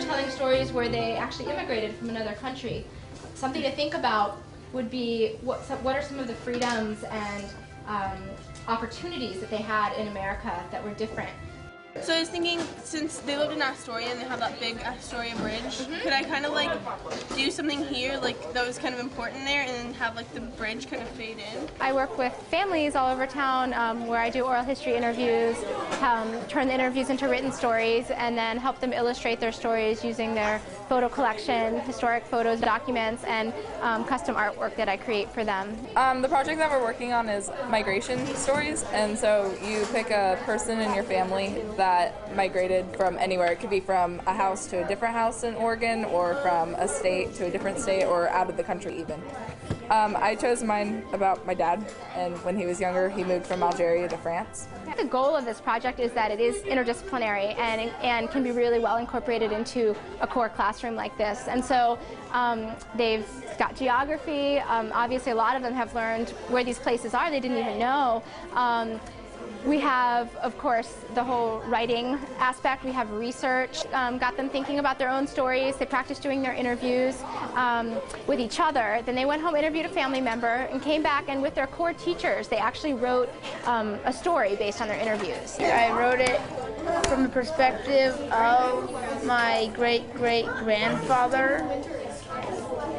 telling stories where they actually immigrated from another country. Something to think about would be what are some of the freedoms and opportunities that they had in America that were different. So I was thinking, since they lived in Astoria and they have that big Astoria bridge, could I kind of like do something here like that was kind of important there and then have like the bridge kind of fade in? I work with families all over town where I do oral history interviews, turn the interviews into written stories, and then help them illustrate their stories using their photo collection, historic photos, documents, and custom artwork that I create for them. The project that we're working on is migration stories, and so you pick a person in your family that migrated from anywhere. It could be from a house to a different house in Oregon, or from a state to a different state, or out of the country even. I chose mine about my dad, and when he was younger he moved from Algeria to France. The goal of this project is that it is interdisciplinary and can be really well incorporated into a core classroom like this. And so they've got geography. Obviously a lot of them have learned where these places are they didn't even know. We have, of course, the whole writing aspect. We have research, got them thinking about their own stories. They practiced doing their interviews with each other. Then they went home, interviewed a family member, and came back, and with their core teachers, they actually wrote a story based on their interviews. I wrote it from the perspective of my great-great-grandfather,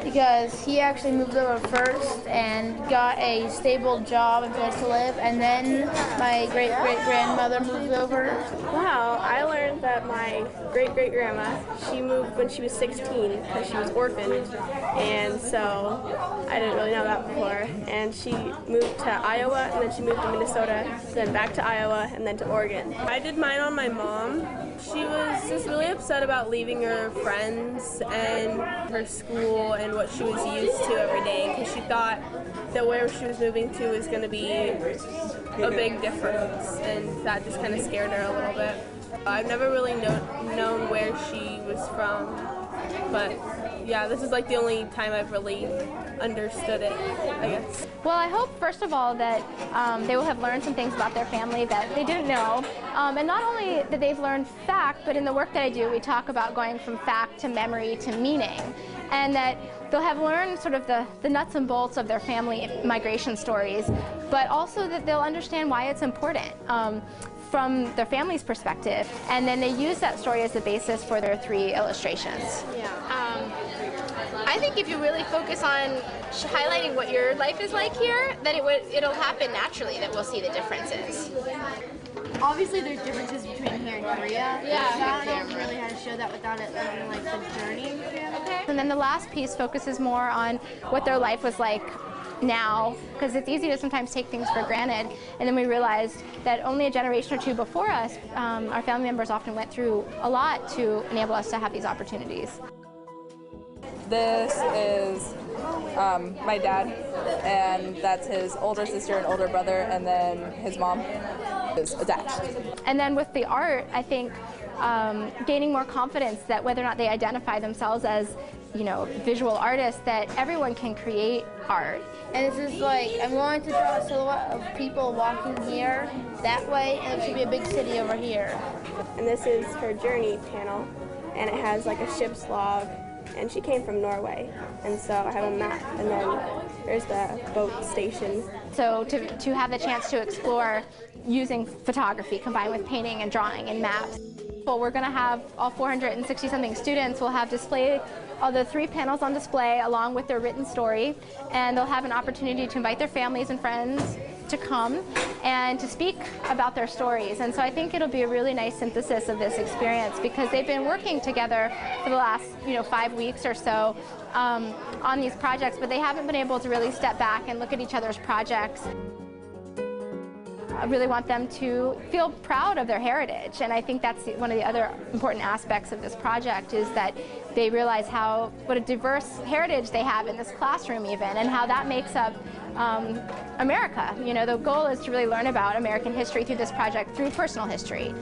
because he actually moved over first and got a stable job and place to live, and then my great-great-grandmother moved over. Wow, I learned that my great-great-grandma, she moved when she was 16 because she was orphaned, and so I didn't really know that before. And she moved to Iowa, and then she moved to Minnesota, then back to Iowa, and then to Oregon. I did mine on my mom. She was just really upset about leaving her friends and her school and what she was used to every day, because she thought that where she was moving to was going to be a big difference, and that just kind of scared her a little bit. I've never really known where she was from, but yeah, this is like the only time I've really understood it, I guess. Well, I hope, first of all, that they will have learned some things about their family that they didn't know. And not only that they've learned fact, but in the work that I do, we talk about going from fact to memory to meaning. And that they'll have learned sort of the nuts and bolts of their family migration stories, but also that they'll understand why it's important from their family's perspective. And then they use that story as the basis for their 3 illustrations. Yeah. I think if you really focus on highlighting what your life is like here, then it'll happen naturally that we'll see the differences. Obviously there's differences between here and Korea. Yeah. I don't know really how to show that without it learning like the journey. Okay. And then the last piece focuses more on what their life was like now, because it's easy to sometimes take things for granted, and then we realized that only a generation or 2 before us, our family members often went through a lot to enable us to have these opportunities. This is my dad, and that's his older sister and older brother, and then his mom is attached. And then with the art, I think gaining more confidence that whether or not they identify themselves as, you know, visual artists, that everyone can create art. And this is like, I'm going to draw a silhouette of people walking here, that way, and it should be a big city over here. And this is her journey panel, and it has like a ship's log, and she came from Norway, and so I have a map, and then there's the boat station. So to have the chance to explore using photography combined with painting and drawing and maps. Well, we're going to have all 460-something students will have display all the 3 panels on display along with their written story, and they'll have an opportunity to invite their families and friends to come and to speak about their stories. And so I think it'll be a really nice synthesis of this experience, because they've been working together for the last 5 weeks or so on these projects, but they haven't been able to really step back and look at each other's projects. I really want them to feel proud of their heritage, and I think that's one of the other important aspects of this project, is that they realize what a diverse heritage they have in this classroom even, and how that makes up America. You know, the goal is to really learn about American history through this project, through personal history.